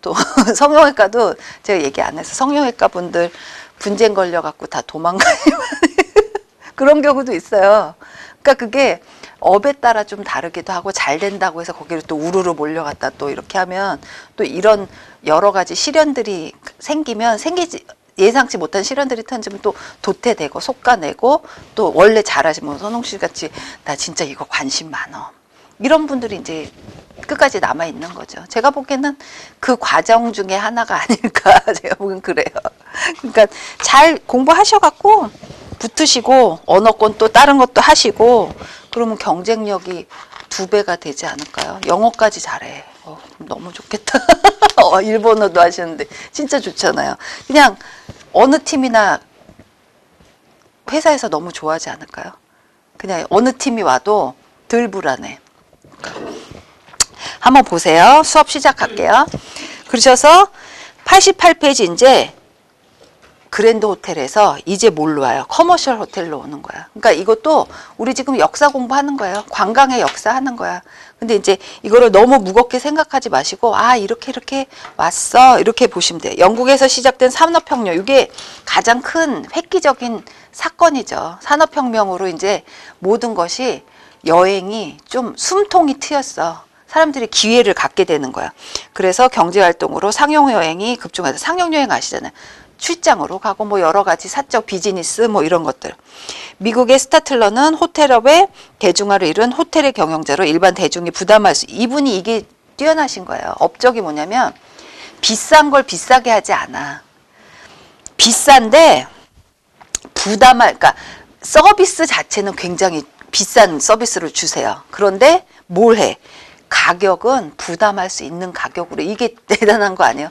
또 성형외과도 제가 얘기 안 해서 성형외과 분들 분쟁 걸려갖고 다 도망가요. 그런 경우도 있어요. 그러니까 그게 업에 따라 좀 다르기도 하고 잘 된다고 해서 거기를 또 우르르 몰려갔다 또 이렇게 하면 또 이런 여러 가지 시련들이 생기면 예상치 못한 시련들이 터지면 또 도태되고 속가내고 또 원래 잘하시면 선홍씨 같이 나 진짜 이거 관심 많어. 이런 분들이 이제 끝까지 남아있는 거죠. 제가 보기에는 그 과정 중에 하나가 아닐까 제가 보기엔 그래요. 그러니까 잘 공부하셔갖고 붙으시고 언어권 또 다른 것도 하시고 그러면 경쟁력이 2배가 되지 않을까요? 영어까지 잘해. 너무 좋겠다. 일본어도 하시는데 진짜 좋잖아요. 그냥 어느 팀이나 회사에서 너무 좋아하지 않을까요? 그냥 어느 팀이 와도 덜 불안해. 한번 보세요. 수업 시작할게요. 그러셔서 88페이지 이제 그랜드 호텔에서 이제 뭘로 와요? 커머셜 호텔로 오는 거야. 그러니까 이것도 우리 지금 역사 공부하는 거예요. 관광의 역사 하는 거야. 근데 이제 이거를 너무 무겁게 생각하지 마시고 이렇게 왔어. 이렇게 보시면 돼요. 영국에서 시작된 산업혁명. 이게 가장 큰 획기적인 사건이죠. 산업혁명으로 이제 모든 것이 여행이 좀 숨통이 트였어. 사람들이 기회를 갖게 되는 거야. 그래서 경제활동으로 상용여행이 급증하다. 상용여행 아시잖아요. 출장으로 가고 뭐 여러 가지 사적 비즈니스 뭐 이런 것들. 미국의 스타틀러는 호텔업의 대중화를 이룬 호텔의 경영자로 일반 대중이 부담할 수. 이분이 이게 뛰어나신 거예요. 업적이 뭐냐면 비싼 걸 비싸게 하지 않아. 비싼데 그러니까 서비스 자체는 굉장히 비싼 서비스를 주세요. 그런데 뭘 해? 가격은 부담할 수 있는 가격으로. 이게 대단한 거 아니에요?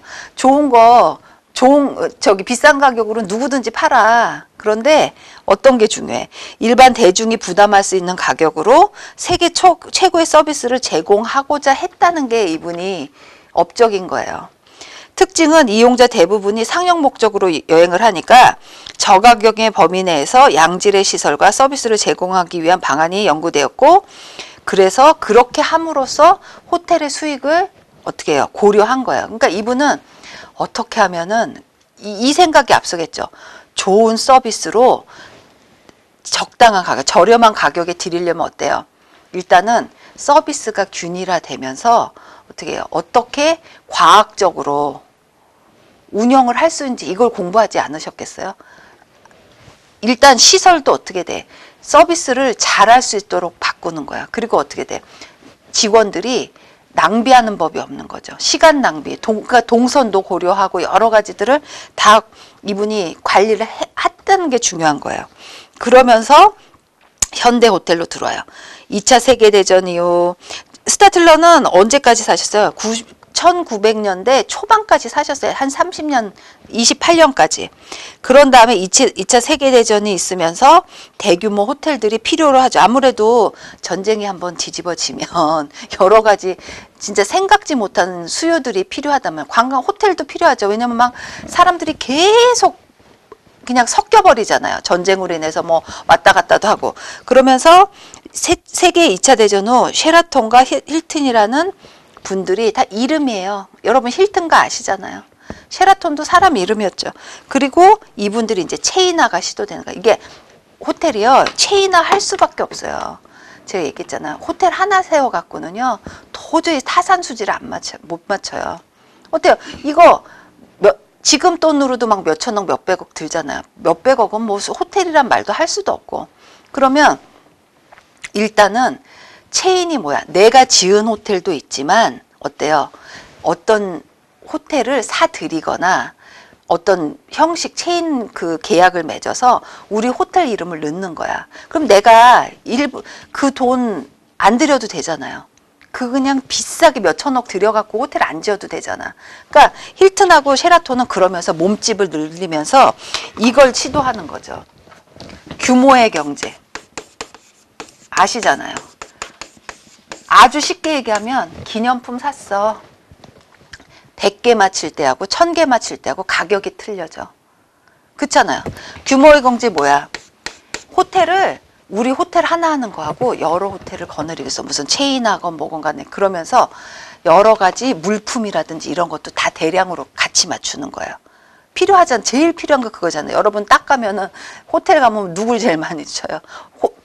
비싼 가격으로 누구든지 팔아. 그런데 어떤 게 중요해? 일반 대중이 부담할 수 있는 가격으로 세계 최고의 서비스를 제공하고자 했다는 게 이분이 업적인 거예요. 특징은 이용자 대부분이 상용 목적으로 여행을 하니까 저가격의 범위 내에서 양질의 시설과 서비스를 제공하기 위한 방안이 연구되었고, 그래서 그렇게 함으로써 호텔의 수익을 어떻게 해요? 고려한 거예요. 그러니까 이분은 어떻게 하면은 이 생각이 앞서겠죠. 좋은 서비스로 적당한 가격, 저렴한 가격에 드리려면 어때요? 일단은 서비스가 균일화되면서 어떻게 해요? 어떻게 과학적으로 운영을 할 수 있는지 이걸 공부하지 않으셨겠어요? 일단 시설도 어떻게 돼? 서비스를 잘할 수 있도록 바꾸는 거야. 그리고 어떻게 돼? 직원들이 낭비하는 법이 없는 거죠. 시간 낭비, 그러니까 동선도 고려하고 여러 가지들을 다 이분이 관리를 했다는 게 중요한 거예요. 그러면서 현대 호텔로 들어와요. 2차 세계대전 이후 스타틀러는 언제까지 사셨어요? 1900년대 초반까지 사셨어요. 한 30년, 28년까지. 그런 다음에 2차 세계대전이 있으면서 대규모 호텔들이 필요로 하죠. 아무래도 전쟁이 한번 뒤집어지면 여러 가지 진짜 생각지 못한 수요들이 필요하다면 관광 호텔도 필요하죠. 왜냐면 막 사람들이 계속 그냥 섞여버리잖아요. 전쟁으로 인해서 뭐 왔다 갔다도 하고. 그러면서 세계 2차 대전 후 쉐라톤과 힐튼이라는 분들이 다 이름이에요. 여러분 힐튼가 아시잖아요. 쉐라톤도 사람 이름이었죠. 그리고 이분들이 이제 체인화가 시도되는 거예요. 이게 호텔이요. 체인화 할 수밖에 없어요. 제가 얘기했잖아요. 호텔 하나 세워갖고는요. 도저히 타산 수지를 못 맞춰요. 어때요? 이거 지금 돈으로도 막 몇천억 몇백억 들잖아요. 몇백억은 뭐 호텔이란 말도 할 수도 없고. 그러면 일단은 체인이 뭐야? 내가 지은 호텔도 있지만 어때요? 어떤 호텔을 사들이거나 어떤 형식 체인 그 계약을 맺어서 우리 호텔 이름을 넣는 거야. 그럼 내가 일부 그 돈 안 들여도 되잖아요. 그냥 비싸게 몇천억 들여갖고 호텔 안 지어도 되잖아. 그러니까 힐튼하고 쉐라톤은 그러면서 몸집을 늘리면서 이걸 시도하는 거죠. 규모의 경제. 아시잖아요. 아주 쉽게 얘기하면 기념품 샀어. 100개 맞힐 때하고 1000개 맞힐 때하고 가격이 틀려져. 그렇잖아요. 규모의 경제 뭐야? 우리 호텔 하나 하는 거하고 여러 호텔을 거느리겠어. 무슨 체인하건 뭐건 간에. 그러면서 여러 가지 물품이라든지 이런 것도 다 대량으로 같이 맞추는 거예요. 필요하잖아. 제일 필요한 거 그거잖아요. 여러분 딱 가면은 호텔 가면 누굴 제일 많이 쳐요?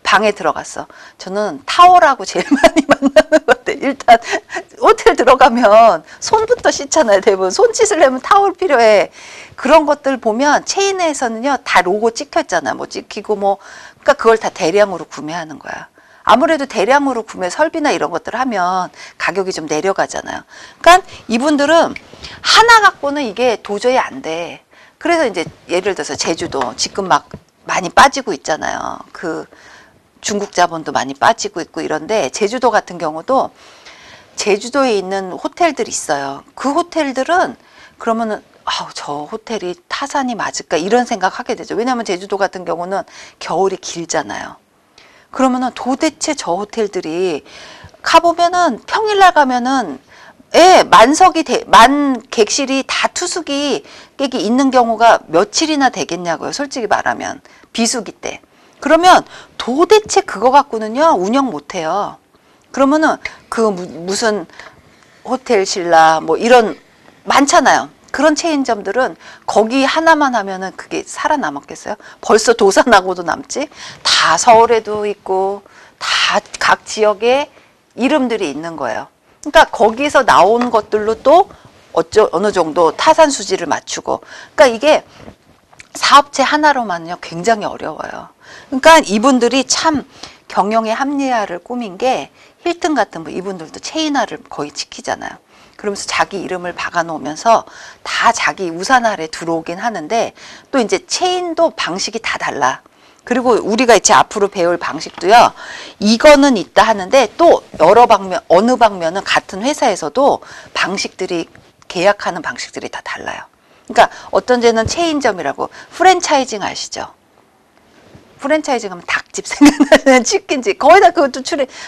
방에 들어갔어. 저는 타월하고 제일 많이 만나는 것 같아요. 일단 호텔 들어가면 손부터 씻잖아요. 대부분 손 씻으려면 타월 필요해. 그런 것들 보면 체인에서는요 다 로고 찍혀 있잖아. 뭐 찍히고 뭐 그러니까 그걸 다 대량으로 구매하는 거야. 아무래도 대량으로 구매 설비나 이런 것들을 하면 가격이 좀 내려가잖아요. 그러니까 이분들은 하나 갖고는 이게 도저히 안 돼. 그래서 이제 예를 들어서 제주도 지금 막 많이 빠지고 있잖아요. 그 중국 자본도 많이 빠지고 있고 이런데 제주도 같은 경우도 제주도에 있는 호텔들이 있어요. 그 호텔들은 그러면은 저 호텔이 타산이 맞을까 이런 생각하게 되죠. 왜냐하면 제주도 같은 경우는 겨울이 길잖아요. 그러면은 도대체 저 호텔들이 가보면은 평일날 가면은 만 객실이 다 투숙이 깨기 있는 경우가 며칠이나 되겠냐고요. 솔직히 말하면 비수기 때. 그러면 도대체 그거 갖고는요 운영 못해요. 그러면은 그 무슨 호텔 신라 뭐 이런 많잖아요. 그런 체인점들은 거기 하나만 하면은 그게 살아남았겠어요? 벌써 도산하고도 남지? 다 서울에도 있고 다 각 지역에 이름들이 있는 거예요. 그러니까 거기서 나온 것들로 또 어느 정도 타산 수지를 맞추고 그러니까 이게 사업체 하나로만요 굉장히 어려워요. 그러니까 이분들이 참 경영의 합리화를 꾸민 게 힐튼 같은 분 이분들도 체인화를 거의 지키잖아요. 그러면서 자기 이름을 박아 놓으면서 다 자기 우산 아래 들어오긴 하는데 또 이제 체인도 방식이 다 달라. 그리고 우리가 이제 앞으로 배울 방식도요. 이거는 있다 하는데 또 여러 방면 어느 방면은 같은 회사에서도 방식들이 계약하는 방식들이 다 달라요. 그러니까 어떤 데는 체인점이라고 프랜차이징 아시죠? 프랜차이징 하면 닭집 생각나는 치킨집 거의 다 그것도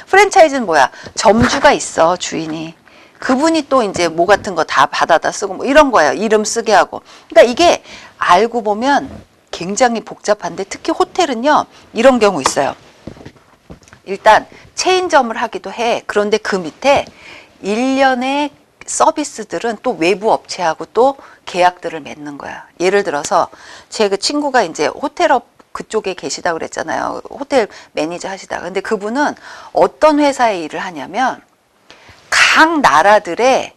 프랜차이즈는 뭐야? 점주가 있어 주인이. 그분이 또 이제 뭐 같은 거 다 받아다 쓰고 뭐 이런 거예요. 이름 쓰게 하고. 그러니까 이게 알고 보면 굉장히 복잡한데 특히 호텔은요. 이런 경우 있어요. 일단 체인점을 하기도 해. 그런데 그 밑에 일련의 서비스들은 또 외부 업체하고 또 계약들을 맺는 거야. 예를 들어서 제 그 친구가 이제 호텔업 그쪽에 계시다고 그랬잖아요. 호텔 매니저 하시다가. 근데 그분은 어떤 회사에 일을 하냐면 각 나라들의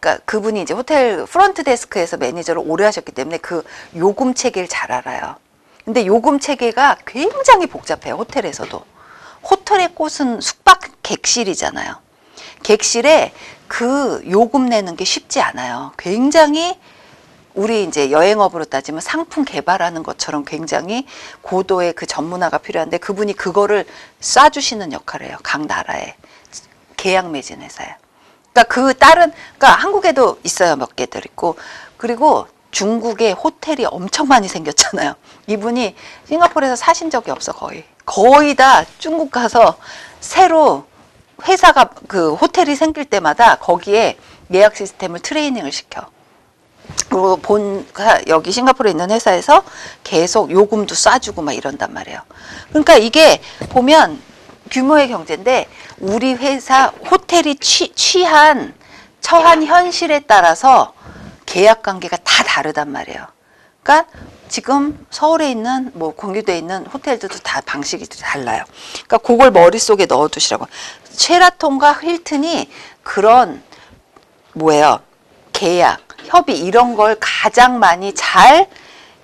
그러니까 그분이 이제 호텔 프런트 데스크에서 매니저를 오래 하셨기 때문에 그 요금 체계를 잘 알아요. 근데 요금 체계가 굉장히 복잡해요. 호텔에서도. 호텔의 꽃은 숙박 객실이잖아요. 객실에 그 요금 내는 게 쉽지 않아요. 굉장히 우리 이제 여행업으로 따지면 상품 개발하는 것처럼 굉장히 고도의 그 전문화가 필요한데 그분이 그거를 쏴주시는 역할을 해요. 각 나라에. 계약 맺은 회사에. 그러니까 한국에도 있어요. 몇 개들 있고. 그리고 중국에 호텔이 엄청 많이 생겼잖아요. 이분이 싱가포르에서 사신 적이 없어, 거의. 거의 다 중국 가서 새로 회사가 그 호텔이 생길 때마다 거기에 예약 시스템을 트레이닝을 시켜. 그리고 여기 싱가포르에 있는 회사에서 계속 요금도 쏴주고 막 이런단 말이에요. 그러니까 이게 보면 규모의 경제인데 우리 회사 호텔이 처한 현실에 따라서 계약 관계가 다 다르단 말이에요. 그러니까 지금 서울에 있는 뭐 공유돼 있는 호텔들도 다 방식이 달라요. 그러니까 그걸 머릿속에 넣어두시라고. 쉐라톤과 힐튼이 그런 계약, 협의 이런 걸 가장 많이 잘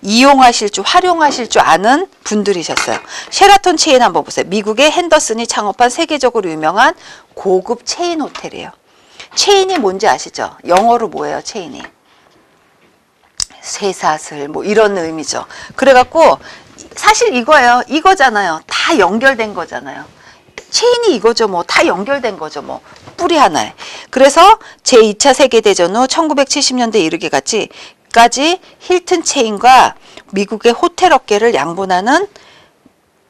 이용하실 줄 활용하실 줄 아는 분들이셨어요. 쉐라톤 체인 한번 보세요. 미국의 핸더슨이 창업한 세계적으로 유명한 고급 체인 호텔이에요. 체인이 뭔지 아시죠? 영어로 뭐예요? 체인이 쇠사슬 뭐 이런 의미죠. 그래갖고 사실 이거잖아요. 다 연결된 거잖아요. 체인이 이거죠. 뭐 다 연결된 거죠. 뭐 뿌리 하나에. 그래서 제2차 세계대전 후 1970년대 이르기까지 힐튼 체인과 미국의 호텔 업계를 양분하는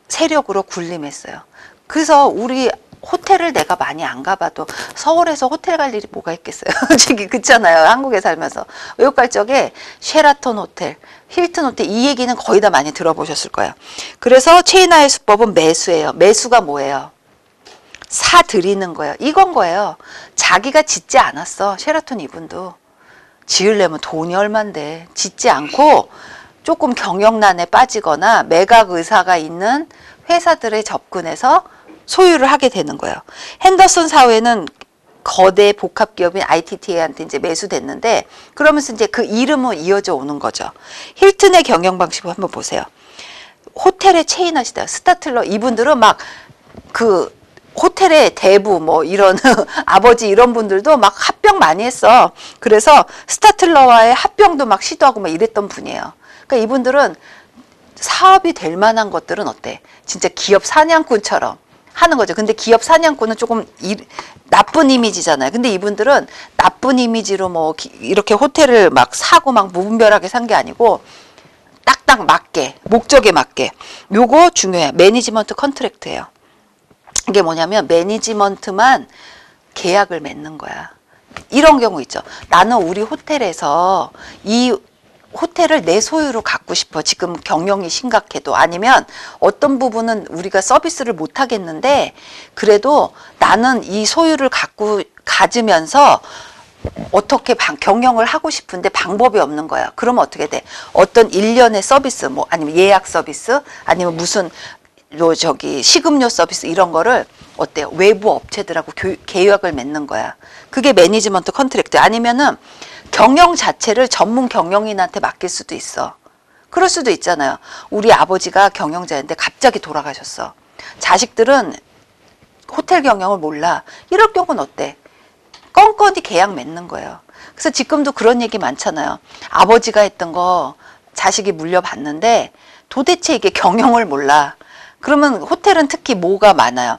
세력으로 군림했어요. 그래서 우리 호텔을 내가 많이 안 가봐도 서울에서 호텔 갈 일이 뭐가 있겠어요. 저기 그렇잖아요. 한국에 살면서. 외국 갈 적에 쉐라톤 호텔, 힐튼 호텔 이 얘기는 거의 다 많이 들어보셨을 거예요. 그래서 체인화의 수법은 매수예요. 매수가 뭐예요? 사들이는 거예요. 이건 거예요. 자기가 짓지 않았어. 셰라톤 이분도. 지으려면 돈이 얼만데. 짓지 않고 조금 경영난에 빠지거나 매각 의사가 있는 회사들에 접근해서 소유를 하게 되는 거예요. 핸더슨 사회는 거대 복합기업인 ITT한테 이제 매수됐는데, 그러면서 이제 그 이름은 이어져 오는 거죠. 힐튼의 경영 방식을 한번 보세요. 호텔의 체인 하시다. 스타틀러 이분들은 막 그 호텔의 대부 뭐 이런 아버지 이런 분들도 막 합병 많이 했어. 그래서 스타틀러와의 합병도 막 시도하고 막 이랬던 분이에요. 그러니까 이분들은 사업이 될 만한 것들은 어때? 진짜 기업 사냥꾼처럼 하는 거죠. 근데 기업 사냥꾼은 조금 나쁜 이미지잖아요. 근데 이분들은 나쁜 이미지로 뭐 이렇게 호텔을 막 사고 막 무분별하게 산 게 아니고 딱딱 맞게, 목적에 맞게. 요거 중요해요. 매니지먼트 컨트랙트예요. 이게 뭐냐면 매니지먼트만 계약을 맺는 거야. 이런 경우 있죠. 나는 우리 호텔에서 이 호텔을 내 소유로 갖고 싶어. 지금 경영이 심각해도. 아니면 어떤 부분은 우리가 서비스를 못 하겠는데 그래도 나는 이 소유를 가지면서 어떻게 경영을 하고 싶은데 방법이 없는 거야. 그러면 어떻게 돼? 어떤 일련의 서비스, 뭐 아니면 예약 서비스, 아니면 무슨 식음료 서비스 이런 거를 어때요? 외부 업체들하고 계약을 맺는 거야. 그게 매니지먼트 컨트랙트. 아니면은 경영 자체를 전문 경영인한테 맡길 수도 있어. 그럴 수도 있잖아요. 우리 아버지가 경영자인데 갑자기 돌아가셨어. 자식들은 호텔 경영을 몰라. 이럴 경우는 어때? 껌껌이 계약 맺는 거예요. 그래서 지금도 그런 얘기 많잖아요. 아버지가 했던 거 자식이 물려받는데 도대체 이게 경영을 몰라. 그러면 호텔은 특히 뭐가 많아요?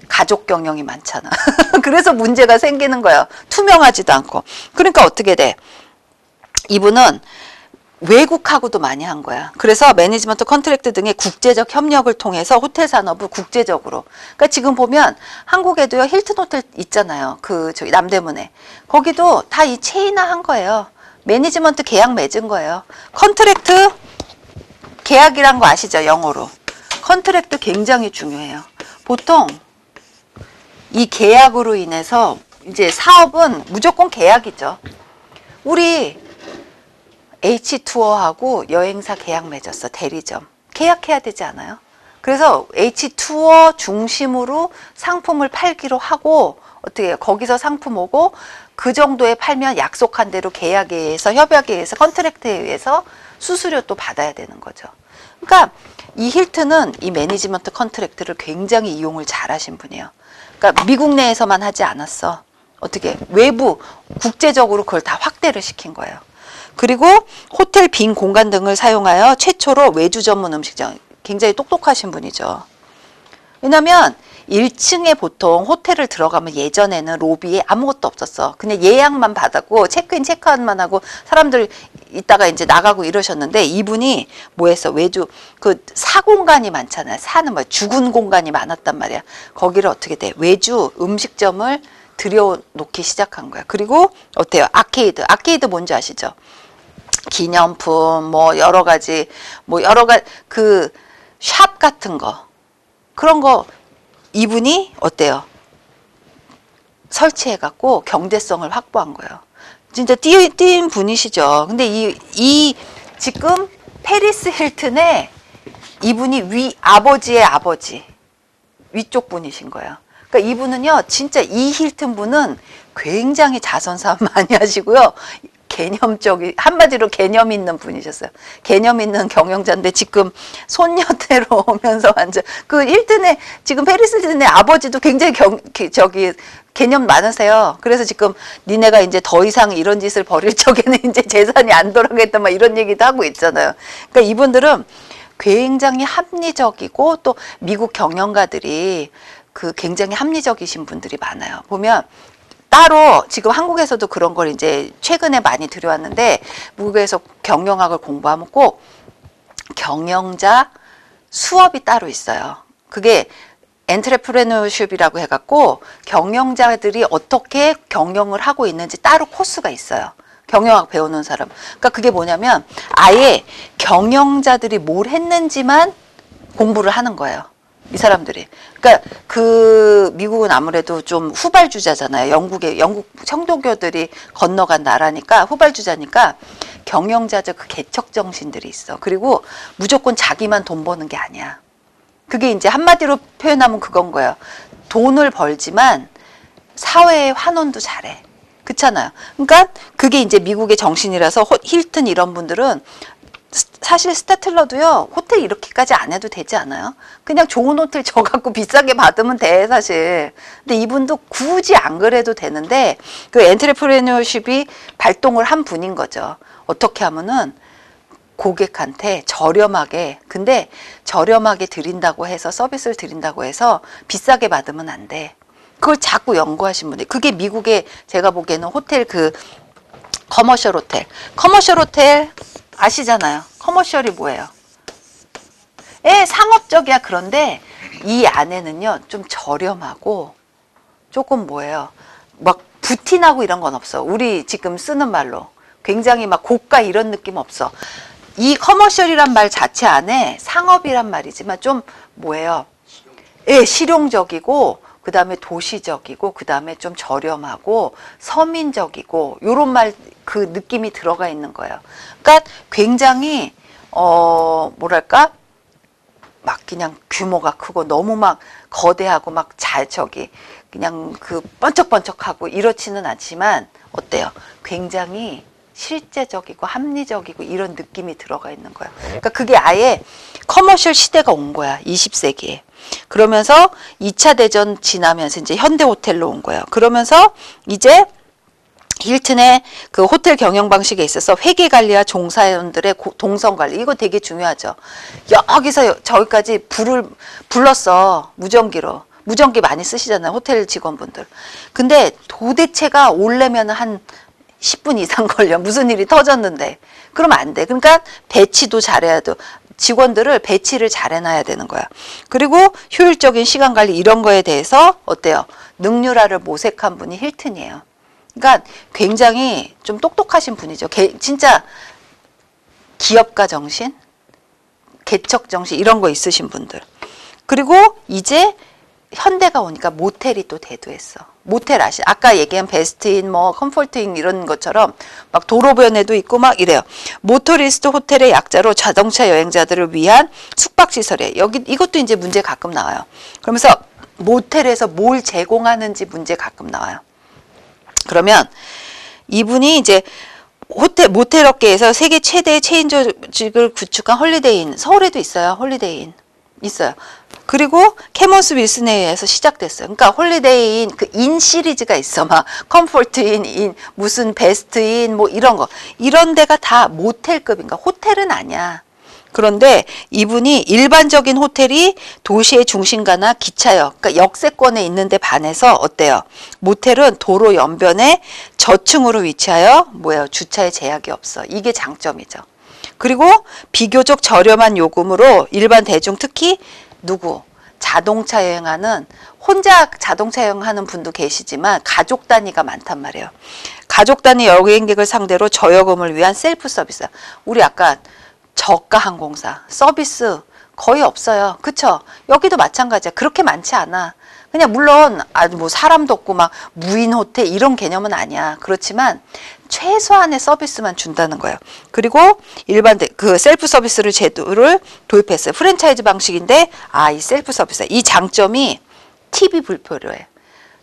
가족 경영이 많잖아. 그래서 문제가 생기는 거예요. 투명하지도 않고. 그러니까 어떻게 돼? 이분은 외국하고도 많이 한 거야. 그래서 매니지먼트 컨트랙트 등의 국제적 협력을 통해서 호텔 산업을 국제적으로. 그러니까 지금 보면 한국에도요, 힐튼 호텔 있잖아요. 저기 남대문에. 거기도 다 이 체인화 한 거예요. 매니지먼트 계약 맺은 거예요. 컨트랙트 계약이란 거 아시죠? 영어로. 컨트랙트 굉장히 중요해요. 보통 이 계약으로 인해서 이제 사업은 무조건 계약이죠. 우리 H투어하고 여행사 계약 맺었어. 대리점. 계약해야 되지 않아요? 그래서 H투어 중심으로 상품을 팔기로 하고 어떻게 해요? 거기서 상품 오고 그 정도에 팔면 약속한 대로 계약에 의해서 협약에 의해서 컨트랙트에 의해서 수수료 또 받아야 되는 거죠. 그러니까 이 힐튼은 이 매니지먼트 컨트랙트를 굉장히 이용을 잘 하신 분이에요. 그러니까 미국 내에서만 하지 않았어. 어떻게 외부 국제적으로 그걸 다 확대를 시킨 거예요. 그리고 호텔 빈 공간 등을 사용하여 최초로 외주 전문 음식점. 굉장히 똑똑하신 분이죠. 왜냐면 1층에 보통 호텔을 들어가면 예전에는 로비에 아무것도 없었어. 그냥 예약만 받았고 체크인 체크아웃만 하고 사람들 있다가 이제 나가고 이러셨는데 이분이 뭐 했어? 외주 그 사공간이 많잖아요. 사는 뭐 죽은 공간이 많았단 말이야. 거기를 어떻게 돼? 외주 음식점을 들여놓기 시작한 거야. 그리고 어때요? 아케이드 뭔지 아시죠? 기념품 뭐 여러 가지 그 샵 같은 거 그런 거 이분이 어때요? 설치해갖고 경제성을 확보한 거예요. 진짜 뛴 분이시죠. 근데 이 지금 페리스 힐튼의 이분이 아버지의 아버지 위쪽 분이신 거예요. 그러니까 이분은요, 진짜 이 힐튼 분은 굉장히 자선사업 많이 하시고요. 한마디로 개념 있는 분이셨어요. 개념 있는 경영자인데 지금 손녀태로 오면서 완전 지금 페리스 힐튼의 아버지도 굉장히 개념 많으세요. 그래서 지금 니네가 이제 더 이상 이런 짓을 벌일 적에는 이제 재산이 안 돌아가겠다 막 이런 얘기도 하고 있잖아요. 그러니까 이분들은 굉장히 합리적이고 또 미국 경영가들이 굉장히 합리적이신 분들이 많아요. 보면 따로 지금 한국에서도 그런 걸 이제 최근에 많이 들여왔는데 미국에서 경영학을 공부하면 꼭 경영자 수업이 따로 있어요. 그게 엔트레프레너십이라고 해갖고 경영자들이 어떻게 경영을 하고 있는지 따로 코스가 있어요. 경영학 배우는 사람. 그러니까 그게 뭐냐면 아예 경영자들이 뭘 했는지만 공부를 하는 거예요. 이 사람들이. 그러니까 그 미국은 아무래도 좀 후발주자잖아요. 영국 청도교들이 건너간 나라니까 후발주자니까 경영자적 그 개척 정신들이 있어. 그리고 무조건 자기만 돈 버는 게 아니야. 그게 이제 한마디로 표현하면 그건 거예요. 돈을 벌지만 사회의 환원도 잘해. 그렇잖아요. 그러니까 그게 이제 미국의 정신이라서 힐튼 이런 분들은 사실 스타틀러도요, 호텔 이렇게까지 안 해도 되지 않아요? 그냥 좋은 호텔 져갖고 비싸게 받으면 돼, 사실. 근데 이분도 굳이 안 그래도 되는데, 그 엔트레프레너십이 발동을 한 분인 거죠. 어떻게 하면은 고객한테 저렴하게, 근데 저렴하게 드린다고 해서, 서비스를 드린다고 해서 비싸게 받으면 안 돼. 그걸 자꾸 연구하신 분들. 그게 미국의 제가 보기에는 호텔 커머셜 호텔 아시잖아요. 커머셜이 뭐예요? 상업적이야. 그런데 이 안에는요, 좀 저렴하고 조금 뭐예요? 막 부티나고 이런 건 없어. 우리 지금 쓰는 말로. 굉장히 막 고가 이런 느낌 없어. 이 커머셜이란 말 자체 안에 상업이란 말이지만 좀 뭐예요? 실용적이고, 그 다음에 도시적이고, 그 다음에 좀 저렴하고, 서민적이고, 요런 말, 그 느낌이 들어가 있는 거예요. 그러니까 굉장히, 뭐랄까? 막 그냥 규모가 크고, 너무 막 거대하고, 막 그냥 번쩍번쩍하고 이렇지는 않지만, 어때요? 굉장히 실제적이고, 합리적이고, 이런 느낌이 들어가 있는 거예요. 그러니까 그게 아예 커머셜 시대가 온 거야, 20세기에. 그러면서 2차 대전 지나면서 이제 현대 호텔로 온 거예요. 그러면서 이제 힐튼의 그 호텔 경영 방식에 있어서 회계 관리와 종사원들의 동선 관리, 이거 되게 중요하죠. 여기서 저기까지 불렀어, 무전기로. 무전기 많이 쓰시잖아요, 호텔 직원분들. 근데 도대체가 오려면 한 10분 이상 걸려. 무슨 일이 터졌는데. 그러면 안 돼. 그러니까 배치도 잘해야 돼. 직원들을 배치를 잘 해놔야 되는 거야. 그리고 효율적인 시간 관리 이런 거에 대해서 어때요? 능률화를 모색한 분이 힐튼이에요. 그러니까 굉장히 좀 똑똑하신 분이죠. 진짜 기업가 정신, 개척 정신 이런 거 있으신 분들. 그리고 이제 현대가 오니까 모텔이 또 대두했어. 모텔 아까 얘기한 베스트인, 컴포트인 이런 것처럼 막 도로변에도 있고 막 이래요. 모터리스트 호텔의 약자로 자동차 여행자들을 위한 숙박시설이에요. 이것도 이제 문제 가끔 나와요. 그러면서 모텔에서 뭘 제공하는지 문제 가끔 나와요. 그러면 이분이 이제 모텔 업계에서 세계 최대의 체인 조직을 구축한 홀리데이인, 서울에도 있어요. 홀리데이인. 있어요. 그리고 캐몬스 윌슨에 의해서 시작됐어요. 그러니까 홀리데이인 그 인 시리즈가 있어. 막 컴포트인, 무슨 베스트인 뭐 이런 거. 이런 데가 다 모텔급인가. 호텔은 아니야. 그런데 이분이 일반적인 호텔이 도시의 중심가나 기차역, 그러니까 역세권에 있는데 반해서 어때요? 모텔은 도로 연변에 저층으로 위치하여 주차에 제약이 없어. 이게 장점이죠. 그리고 비교적 저렴한 요금으로 일반 대중, 특히 자동차 여행하는, 혼자 자동차 여행하는 분도 계시지만 가족 단위가 많단 말이에요. 가족 단위 여행객을 상대로 저요금을 위한 셀프 서비스. 우리 아까 저가 항공사 서비스 거의 없어요. 그쵸? 여기도 마찬가지야. 그렇게 많지 않아. 그냥 물론 사람도 없고 막 무인 호텔 이런 개념은 아니야. 그렇지만 최소한의 서비스만 준다는 거예요. 그리고 일반 그 셀프 서비스를 제도를 도입했어요. 프랜차이즈 방식인데 이 셀프 서비스, 이 장점이 팁이 불필요해.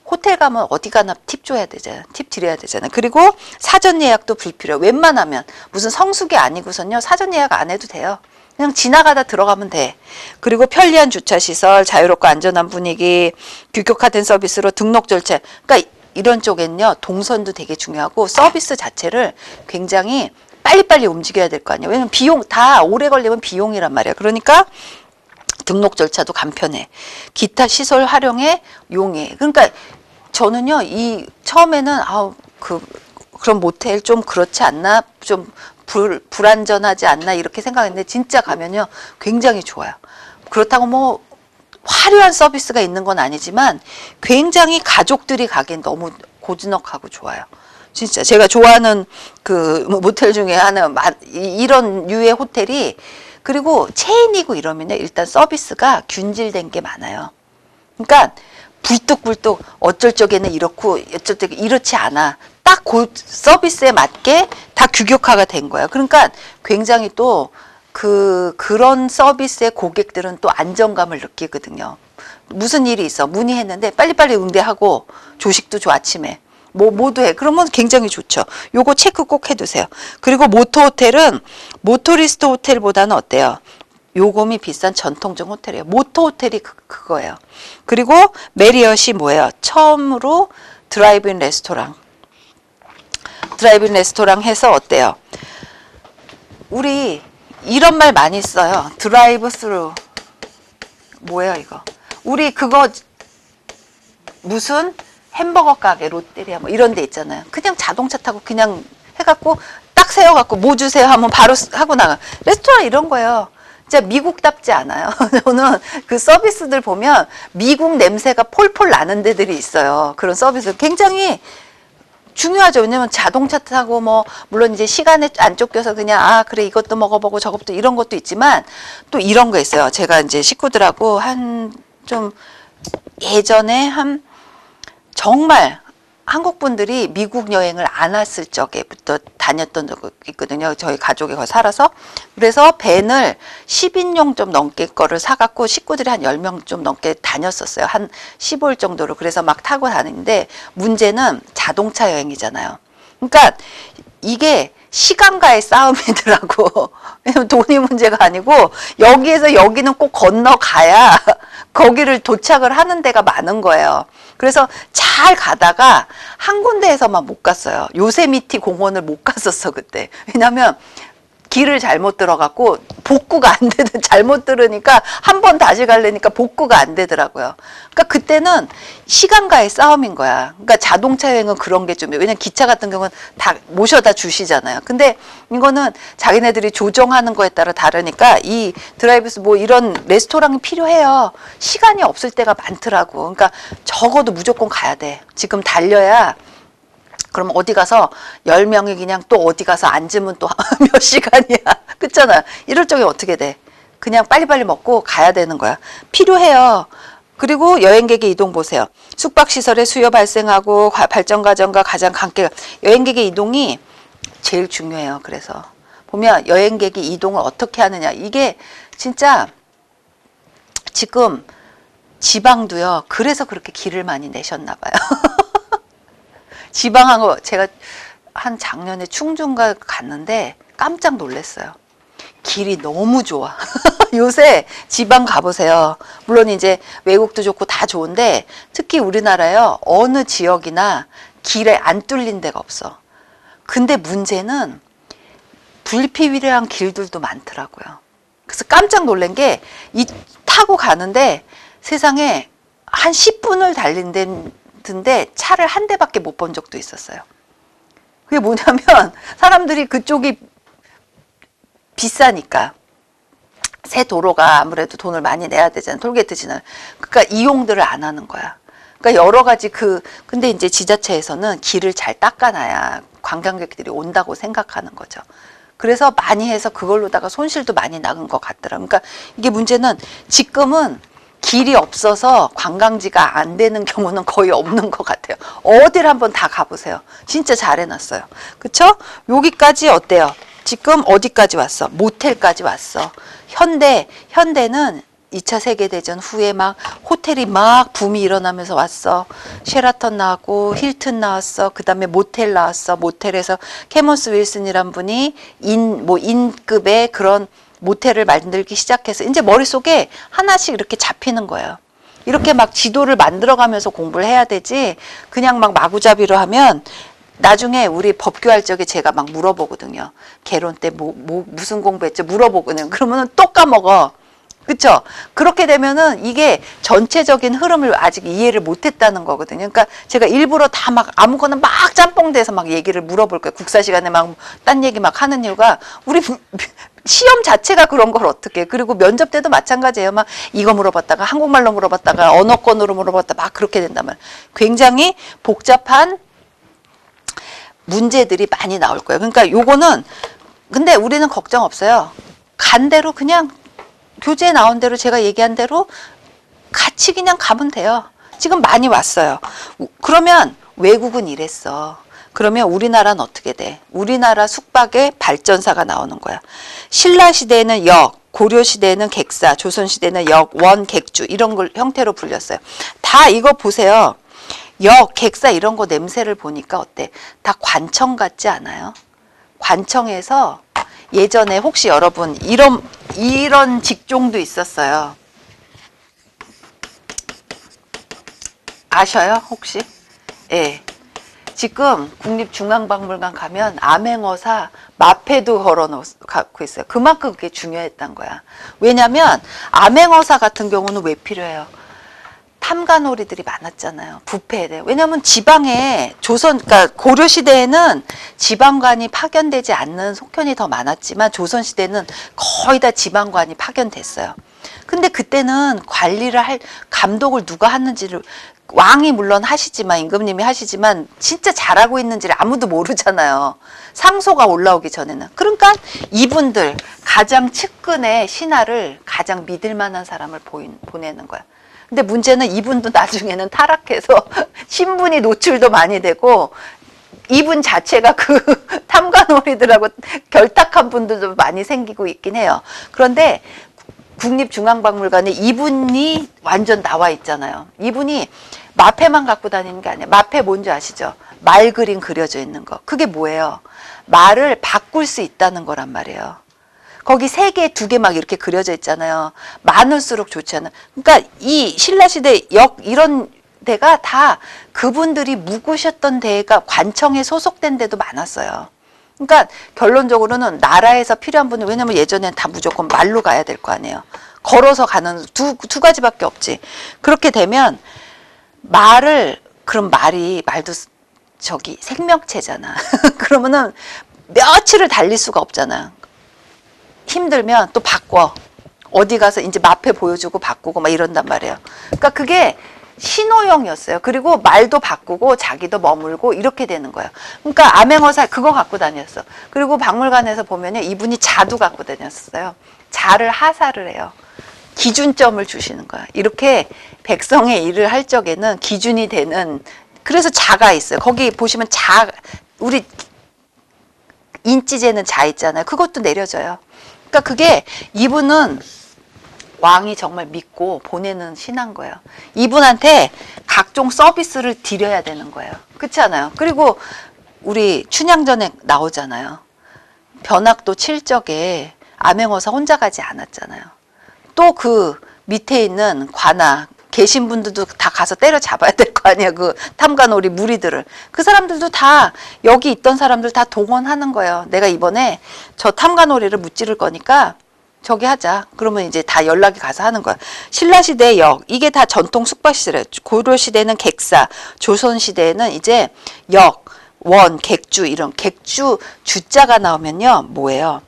호텔 가면 어디 가나 팁 줘야 되잖아. 팁 드려야 되잖아. 그리고 사전 예약도 불필요해. 웬만하면 무슨 성수기 아니고선요, 사전 예약 안 해도 돼요. 그냥 지나가다 들어가면 돼. 그리고 편리한 주차시설, 자유롭고 안전한 분위기, 규격화된 서비스로 등록 절차. 그러니까 이런 쪽엔요, 동선도 되게 중요하고 서비스 자체를 굉장히 빨리빨리 움직여야 될 거 아니에요. 왜냐면 비용, 다 오래 걸리면 비용이란 말이야. 그러니까 등록 절차도 간편해. 기타 시설 활용에 용이해. 그러니까 저는요, 처음에는 그런 모텔 좀 그렇지 않나? 좀 불안전하지 않나? 이렇게 생각했는데 진짜 가면요, 굉장히 좋아요. 그렇다고 화려한 서비스가 있는 건 아니지만 굉장히 가족들이 가기엔 너무 고즈넉하고 좋아요. 진짜 제가 좋아하는 그 모텔 중에 하나, 이런 류의 호텔이 그리고 체인이고 이러면요, 일단 서비스가 균질된 게 많아요. 그러니까 불뚝불뚝 어쩔 적에는 이렇고 어쩔 적에 이렇지 않아. 딱 그 서비스에 맞게 다 규격화가 된 거예요. 그러니까 굉장히 또 그런 서비스의 고객들은 또 안정감을 느끼거든요. 무슨 일이 있어. 문의했는데 빨리빨리 응대하고 조식도 줘, 아침에. 모두 해. 그러면 굉장히 좋죠. 요거 체크 꼭 해두세요. 그리고 모토 호텔은 모토리스트 호텔보다는 어때요? 요금이 비싼 전통적 호텔이에요. 모토 호텔이 그거예요. 그리고 메리엇이 뭐예요? 처음으로 드라이브인 레스토랑. 드라이브인 레스토랑 해서 어때요? 우리 이런 말 많이 써요. 드라이브 스루. 뭐예요, 이거? 우리 그거 무슨 햄버거 가게, 롯데리아 뭐 이런 데 있잖아요. 그냥 자동차 타고 그냥 해갖고 딱 세워갖고 뭐 주세요 하면 바로 하고 나가. 레스토랑 이런 거예요. 진짜 미국답지 않아요. 저는 그 서비스들 보면 미국 냄새가 폴폴 나는 데들이 있어요. 그런 서비스 굉장히 중요하죠. 왜냐면 자동차 타고 뭐 물론 이제 시간에 안 쫓겨서 그냥 아 그래 이것도 먹어보고 저것도 이런 것도 있지만 또 이런 거 있어요. 제가 이제 식구들하고 한 좀 예전에 한 정말 한국 분들이 미국 여행을 안 왔을 적에부터 다녔던 적이 있거든요. 저희 가족이 거기 살아서. 그래서 밴을 10인용 좀 넘게 거를 사갖고 식구들이 한 10명 좀 넘게 다녔었어요. 한 15일 정도로. 그래서 막 타고 다니는데 문제는 자동차 여행이잖아요. 그러니까 이게 시간과의 싸움이더라고. 왜냐면 돈이 문제가 아니고 여기에서 여기는 꼭 건너가야 거기를 도착을 하는 데가 많은 거예요. 그래서 잘 가다가 한 군데에서만 못 갔어요. 요세미티 공원을 못 갔었어 그때. 왜냐면 길을 잘못 들어갔고 복구가 안 되든 잘못 들으니까 한 번 다시 가려니까 복구가 안 되더라고요. 그러니까 그때는 시간과의 싸움인 거야. 그러니까 자동차 여행은 그런 게 좀, 왜냐면 기차 같은 경우는 다 모셔다 주시잖아요. 근데 이거는 자기네들이 조정하는 거에 따라 다르니까 이 드라이브스 뭐 이런 레스토랑이 필요해요. 시간이 없을 때가 많더라고. 그러니까 적어도 무조건 가야 돼. 지금 달려야 그럼 어디 가서 10명이 그냥 또 어디 가서 앉으면 또 몇 시간이야. 그렇잖아. 이럴 적에 어떻게 돼? 그냥 빨리빨리 먹고 가야 되는 거야. 필요해요. 그리고 여행객의 이동 보세요. 숙박시설의 수요 발생하고 발전과정과 가장 관계가 여행객의 이동이 제일 중요해요. 그래서 보면 여행객이 이동을 어떻게 하느냐. 이게 진짜 지금 지방도요. 그래서 그렇게 길을 많이 내셨나 봐요. 지방하고 제가 한 작년에 충중가 갔는데 깜짝 놀랐어요. 길이 너무 좋아. 요새 지방 가보세요. 물론 이제 외국도 좋고 다 좋은데 특히 우리나라요. 어느 지역이나 길에 안 뚫린 데가 없어. 근데 문제는 불필요한 길들도 많더라고요. 그래서 깜짝 놀란 게 타고 가는데 세상에 한 10분을 달린 데인데 차를 한 대밖에 못 본 적도 있었어요. 그게 뭐냐면 사람들이 그쪽이 비싸니까 새 도로가 아무래도 돈을 많이 내야 되잖아요. 톨게이트 지나. 그러니까 이용들을 안 하는 거야. 그러니까 여러 가지 근데 이제 지자체에서는 길을 잘 닦아놔야 관광객들이 온다고 생각하는 거죠. 그래서 많이 해서 그걸로다가 손실도 많이 나는 것 같더라고요. 그러니까 이게 문제는 지금은 길이 없어서 관광지가 안 되는 경우는 거의 없는 것 같아요. 어딜 한번 다 가보세요. 진짜 잘 해놨어요. 그쵸? 여기까지 어때요? 지금 어디까지 왔어? 모텔까지 왔어. 현대는 2차 세계대전 후에 막 호텔이 막 붐이 일어나면서 왔어. 쉐라턴 나왔고 힐튼 나왔어. 그 다음에 모텔 나왔어. 모텔에서 캐먼스 윌슨이란 분이 인급의 그런 모텔을 만들기 시작해서 이제 머릿속에 하나씩 이렇게 잡히는 거예요. 이렇게 막 지도를 만들어가면서 공부를 해야 되지 그냥 막 마구잡이로 하면 나중에 우리 법규할 적에 제가 막 물어보거든요. 개론 때 무슨 공부했죠? 물어보거든요. 그러면은 또 까먹어. 그쵸? 그렇게 되면은 이게 전체적인 흐름을 아직 이해를 못했다는 거거든요. 그러니까 제가 일부러 다 막 아무거나 막 짬뽕돼서 막 얘기를 물어볼 거예요. 국사 시간에 막 딴 얘기 막 하는 이유가 우리 시험 자체가 그런 걸 어떻게 해. 그리고 면접 때도 마찬가지예요. 막 이거 물어봤다가 한국말로 물어봤다가 언어권으로 물어봤다 막 그렇게 된다면 굉장히 복잡한 문제들이 많이 나올 거예요. 그러니까 요거는 근데 우리는 걱정 없어요. 간 대로 그냥 교재에 나온 대로 제가 얘기한 대로 같이 그냥 가면 돼요. 지금 많이 왔어요. 그러면 외국은 이랬어. 그러면 우리나라는 어떻게 돼? 우리나라 숙박에 발전사가 나오는 거야. 신라시대에는 역, 고려시대에는 객사, 조선시대는 역, 원, 객주 이런 걸 형태로 불렸어요. 다 이거 보세요. 역, 객사 이런 거 냄새를 보니까 어때? 다 관청 같지 않아요? 관청에서 예전에 혹시 여러분 이런 직종도 있었어요. 아셔요? 혹시? 예. 지금 국립중앙박물관 가면 암행어사 마패도 걸어놓고 있어요. 그만큼 그게 중요했던 거야. 왜냐면 암행어사 같은 경우는 왜 필요해요? 탐관오리들이 많았잖아요. 부패에. 왜냐면 지방에 그러니까 고려시대에는 지방관이 파견되지 않는 속현이 더 많았지만 조선시대는 거의 다 지방관이 파견됐어요. 근데 그때는 관리를 감독을 누가 하는지를 왕이 물론 하시지만 임금님이 하시지만 진짜 잘하고 있는지를 아무도 모르잖아요. 상소가 올라오기 전에는. 그러니까 이분들 가장 측근의 신하를 가장 믿을 만한 사람을 보내는 거야. 근데 문제는 이분도 나중에는 타락해서 신분이 노출도 많이 되고 이분 자체가 그 탐관오리들하고 결탁한 분들도 많이 생기고 있긴 해요. 그런데 국립중앙박물관에 이분이 완전 나와 있잖아요. 이분이 마패만 갖고 다니는 게 아니에요. 마패 뭔지 아시죠? 말 그림 그려져 있는 거. 그게 뭐예요? 말을 바꿀 수 있다는 거란 말이에요. 거기 3개, 2개 막 이렇게 그려져 있잖아요. 많을수록 좋지 않아요. 그러니까 이 신라시대 이런 데가 다 그분들이 묵으셨던 데가 관청에 소속된 데도 많았어요. 그러니까 결론적으로는 나라에서 필요한 분은 왜냐면 예전엔 다 무조건 말로 가야 될 거 아니에요. 걸어서 가는 두 가지밖에 없지. 그렇게 되면 그럼 말도 생명체잖아. 그러면은 며칠을 달릴 수가 없잖아. 힘들면 또 바꿔. 어디 가서 이제 마패 보여주고 바꾸고 막 이런단 말이에요. 그러니까 그게 신호용이었어요. 그리고 말도 바꾸고 자기도 머물고 이렇게 되는 거예요. 그러니까 암행어사 그거 갖고 다녔어. 그리고 박물관에서 보면요. 이분이 자도 갖고 다녔어요. 자를 하사를 해요. 기준점을 주시는 거야. 이렇게 백성의 일을 할 적에는 기준이 되는 그래서 자가 있어요. 거기 보시면 우리 인지재는 자 있잖아요. 그것도 내려져요. 그러니까 그게 이분은 왕이 정말 믿고 보내는 신한 거예요. 이분한테 각종 서비스를 드려야 되는 거예요. 그렇지 않아요? 그리고 우리 춘향전에 나오잖아요. 변학도 칠적에 암행어사 혼자 가지 않았잖아요. 또 그 밑에 있는 관아 계신 분들도 다 가서 때려잡아야 될 거 아니야. 그 탐관오리 무리들을. 그 사람들도 다 여기 있던 사람들 다 동원하는 거예요. 내가 이번에 저 탐관오리를 무찌를 거니까 저기 하자. 그러면 이제 다 연락이 가서 하는 거야. 신라시대 역 이게 다 전통 숙박시설이에요. 고려시대는 객사, 조선시대에는 이제 역, 원, 객주 이런 객주 주자가 나오면요. 뭐예요?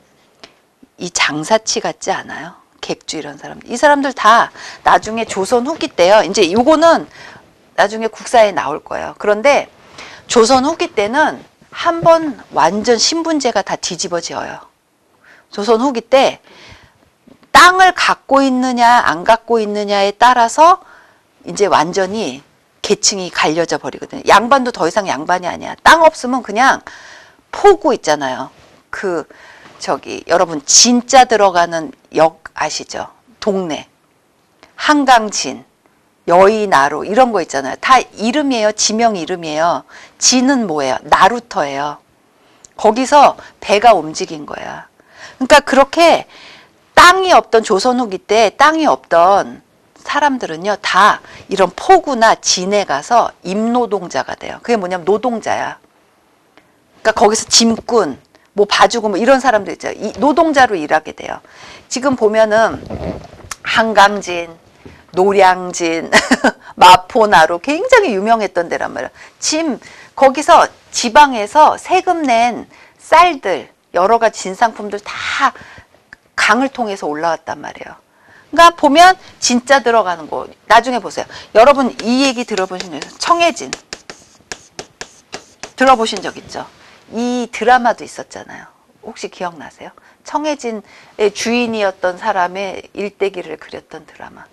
이 장사치 같지 않아요? 객주 이런 사람들. 이 사람들 다 나중에 조선 후기 때요. 이제 요거는 나중에 국사에 나올 거예요. 그런데 조선 후기 때는 한번 완전 신분제가 다 뒤집어져요. 조선 후기 때 땅을 갖고 있느냐 안 갖고 있느냐에 따라서 이제 완전히 계층이 갈려져 버리거든요. 양반도 더 이상 양반이 아니야. 땅 없으면 그냥 포구 있잖아요. 여러분 진짜 들어가는 역 아시죠? 동네 한강진 여의나루 이런 거 있잖아요. 다 이름이에요. 지명 이름이에요. 진은 뭐예요? 나루터예요. 거기서 배가 움직인 거야. 그러니까 그렇게 땅이 없던 조선 후기 때 땅이 없던 사람들은요 다 이런 포구나 진에 가서 임노동자가 돼요. 그게 뭐냐면 노동자야. 그러니까 거기서 짐꾼 뭐 봐주고 뭐 이런 사람들 있죠. 노동자로 일하게 돼요. 지금 보면은 한강진, 노량진, 마포나루 굉장히 유명했던 데란 말이에요. 거기서 지방에서 세금 낸 쌀들 여러 가지 진상품들 다 강을 통해서 올라왔단 말이에요. 그러니까 보면 진짜 들어가는 거 나중에 보세요. 여러분 이 얘기 들어보신 적 있어요? 청해진 들어보신 적 있죠? 이 드라마도 있었잖아요. 혹시 기억나세요? 청해진의 주인이었던 사람의 일대기를 그렸던 드라마.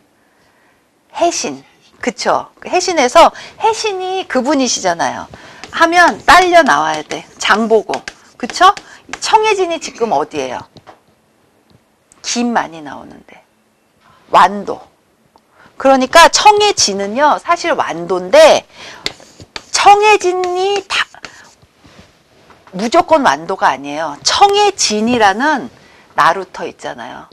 해신. 그쵸? 해신에서 해신이 그분이시잖아요. 하면 딸려 나와야 돼. 장보고. 그쵸? 청해진이 지금 어디예요? 김 많이 나오는데. 완도. 그러니까 청해진은요, 사실 완도인데, 청해진이 다, 무조건 완도가 아니에요. 청해진이라는 나루터 있잖아요.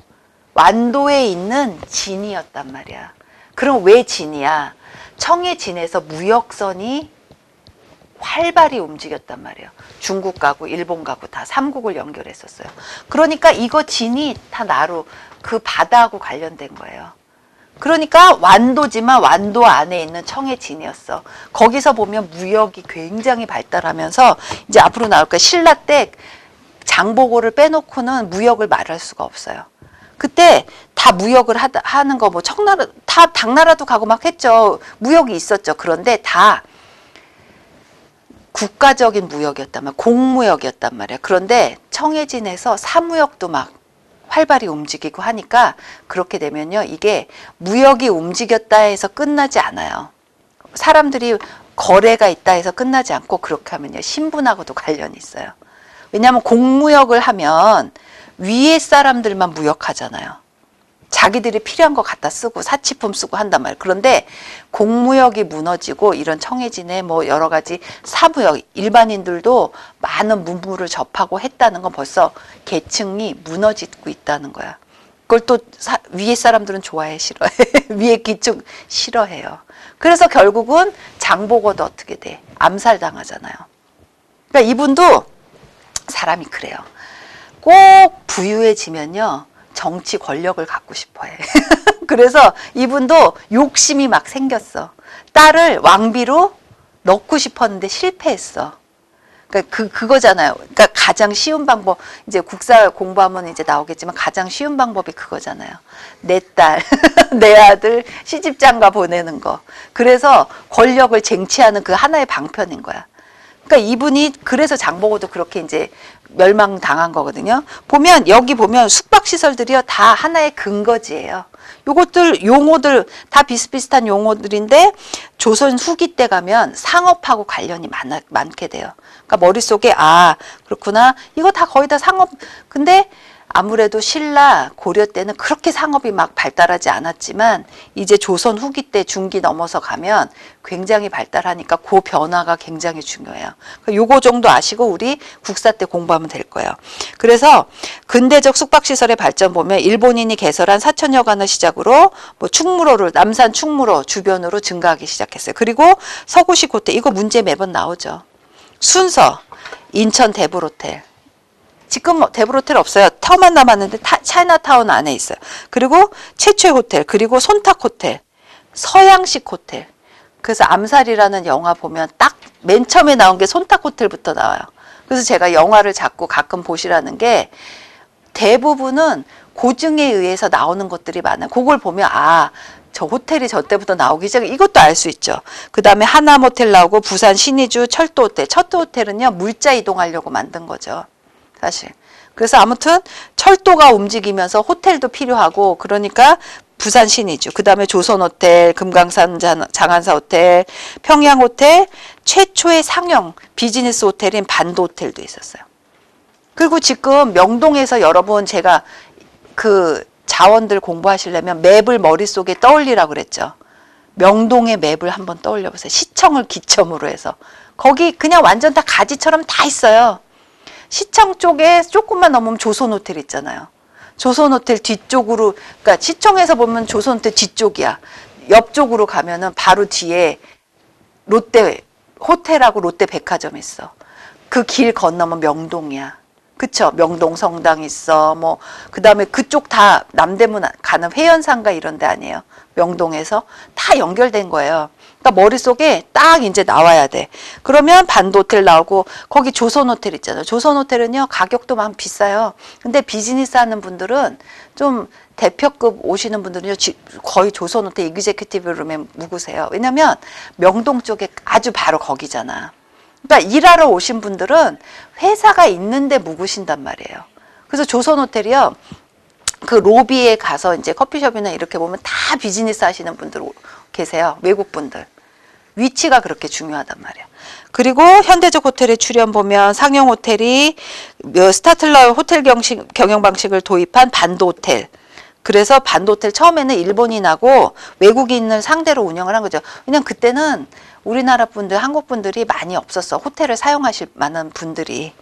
완도에 있는 진이었단 말이야. 그럼 왜 진이야? 청해진에서 무역선이 활발히 움직였단 말이에요. 중국 가고 일본 가고 다 삼국을 연결했었어요. 그러니까 이거 진이 다 나루, 그 바다하고 관련된 거예요. 그러니까 완도지만 완도 안에 있는 청해진이었어. 거기서 보면 무역이 굉장히 발달하면서 이제 앞으로 나올 거야. 신라 때 장보고를 빼놓고는 무역을 말할 수가 없어요. 그때 다 무역을 하는 거, 뭐 청나라, 다 당나라도 가고 막 했죠. 무역이 있었죠. 그런데 다 국가적인 무역이었단 말이야. 공무역이었단 말이야. 그런데 청해진에서 사무역도 막 활발히 움직이고 하니까 그렇게 되면요. 이게 무역이 움직였다 해서 끝나지 않아요. 사람들이 거래가 있다 해서 끝나지 않고 그렇게 하면요. 신분하고도 관련이 있어요. 왜냐하면 공무역을 하면 위에 사람들만 무역하잖아요. 자기들이 필요한 거 갖다 쓰고 사치품 쓰고 한단 말이에요. 그런데 공무역이 무너지고 이런 청해진에 뭐 여러 가지 사무역, 일반인들도 많은 문물을 접하고 했다는 건 벌써 계층이 무너지고 있다는 거야. 그걸 또 위에 사람들은 좋아해, 싫어해. 위에 기층 싫어해요. 그래서 결국은 장보고도 어떻게 돼? 암살당하잖아요. 그러니까 이분도 사람이 그래요. 꼭 부유해지면요. 정치 권력을 갖고 싶어 해. 그래서 이분도 욕심이 막 생겼어. 딸을 왕비로 넣고 싶었는데 실패했어. 그러니까 그거잖아요. 그러니까 가장 쉬운 방법, 이제 국사 공부하면 이제 나오겠지만 가장 쉬운 방법이 그거잖아요. 내 딸, 내 아들 시집장가 보내는 거. 그래서 권력을 쟁취하는 그 하나의 방편인 거야. 그러니까 이분이 그래서 장보고도 그렇게 이제 멸망당한 거거든요. 보면 여기 보면 숙박시설들이요 다 하나의 근거지예요. 요것들 용어들 다 비슷비슷한 용어들인데 조선 후기 때 가면 상업하고 관련이 많게 돼요. 그러니까 머릿속에 아 그렇구나 이거 다 거의 다 상업. 근데 아무래도 신라 고려 때는 그렇게 상업이 막 발달하지 않았지만 이제 조선 후기 때 중기 넘어서 가면 굉장히 발달하니까 그 변화가 굉장히 중요해요. 요거 정도 아시고 우리 국사 때 공부하면 될 거예요. 그래서 근대적 숙박시설의 발전 보면 일본인이 개설한 사천여관을 시작으로 뭐 충무로를 남산 충무로 주변으로 증가하기 시작했어요. 그리고 서구식 호텔 이거 문제 매번 나오죠. 순서 인천 대불호텔. 지금 대불호텔 없어요. 터만 남았는데 차이나타운 안에 있어요. 그리고 최초의 호텔, 그리고 손탁호텔, 서양식 호텔. 그래서 암살이라는 영화 보면 딱 맨 처음에 나온 게 손탁호텔부터 나와요. 그래서 제가 영화를 자꾸 가끔 보시라는 게 대부분은 고증에 의해서 나오는 것들이 많아요. 그걸 보면 아, 저 호텔이 저 때부터 나오기 시작해. 이것도 알 수 있죠. 그 다음에 하남호텔 나오고 부산 신의주 철도호텔. 철도호텔은요 물자 이동하려고 만든 거죠. 사실. 그래서 아무튼 철도가 움직이면서 호텔도 필요하고 그러니까 부산 신의주, 그 다음에 조선호텔, 금강산 장안사호텔, 평양호텔, 최초의 상용 비즈니스 호텔인 반도호텔도 있었어요. 그리고 지금 명동에서 여러분 제가 그 자원들 공부하시려면 맵을 머릿속에 떠올리라고 그랬죠. 명동의 맵을 한번 떠올려 보세요. 시청을 기점으로 해서. 거기 그냥 완전 다 가지처럼 다 있어요. 시청 쪽에 조금만 넘으면 조선호텔 있잖아요. 조선호텔 뒤쪽으로, 그러니까 시청에서 보면 조선호텔 뒤쪽이야. 옆쪽으로 가면은 바로 뒤에 롯데 호텔하고 롯데 백화점 있어. 그 길 건너면 명동이야. 그쵸? 명동 성당 있어. 뭐, 그 다음에 그쪽 다 남대문 가는 회연상가 이런 데 아니에요. 명동에서 다 연결된 거예요. 그러니까 머릿속에 딱 이제 나와야 돼. 그러면 반도호텔 나오고 거기 조선호텔 있잖아요. 조선호텔은요 가격도 막 비싸요. 근데 비즈니스 하는 분들은 좀 대표급 오시는 분들은요 거의 조선호텔 이그제큐티브 룸에 묵으세요. 왜냐면 명동 쪽에 아주 바로 거기잖아. 그러니까 일하러 오신 분들은 회사가 있는데 묵으신단 말이에요. 그래서 조선호텔이요. 그 로비에 가서 이제 커피숍이나 이렇게 보면 다 비즈니스 하시는 분들 계세요. 외국 분들. 위치가 그렇게 중요하단 말이에요. 그리고 현대적 호텔의 출현 보면 상용 호텔이 스타틀러 호텔 경영 방식을 도입한 반도 호텔. 그래서 반도 호텔 처음에는 일본인하고 외국인을 상대로 운영을 한 거죠. 왜냐면 그때는 우리나라 분들, 한국 분들이 많이 없었어. 호텔을 사용하실 만한 분들이.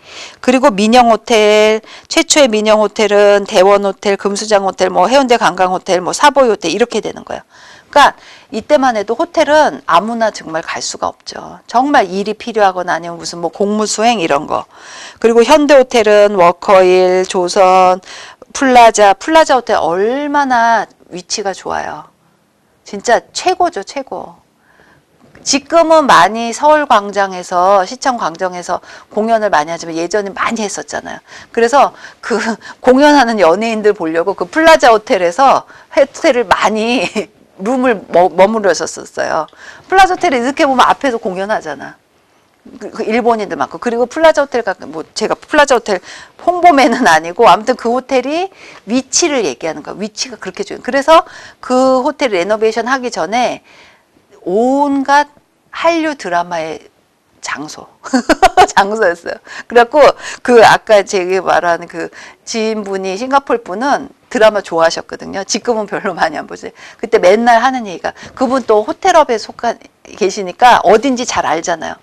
그리고 민영 호텔, 최초의 민영 호텔은 대원 호텔, 금수장 호텔, 뭐 해운대 관광 호텔, 뭐 사보이 호텔 이렇게 되는 거예요. 그러니까 이때만 해도 호텔은 아무나 정말 갈 수가 없죠. 정말 일이 필요하거나 아니면 무슨 뭐 공무 수행 이런 거. 그리고 현대 호텔은 워커힐, 조선, 플라자 호텔 얼마나 위치가 좋아요. 진짜 최고죠, 최고. 지금은 많이 서울광장에서 시청광장에서 공연을 많이 하지만 예전에 많이 했었잖아요. 그래서 그 공연하는 연예인들 보려고 그 플라자 호텔에서 호텔을 많이 룸을 머무르셨었어요. 플라자 호텔에 이렇게 보면 앞에서 공연하잖아. 그 일본인들 많고. 그리고 플라자 호텔 뭐 제가 플라자 호텔 홍보맨은 아니고 아무튼 그 호텔이 위치를 얘기하는 거야. 위치가 그렇게 좋아요. 그래서 그 호텔 레노베이션 하기 전에 온갖 한류 드라마의 장소였어요. 그래갖고 그 아까 제가 말한 그 지인분이 싱가포르 분은 드라마 좋아하셨거든요. 지금은 별로 많이 안 보세요. 그때 맨날 하는 얘기가 그분 또 호텔업에 속한 계시니까 어딘지 잘 알잖아요.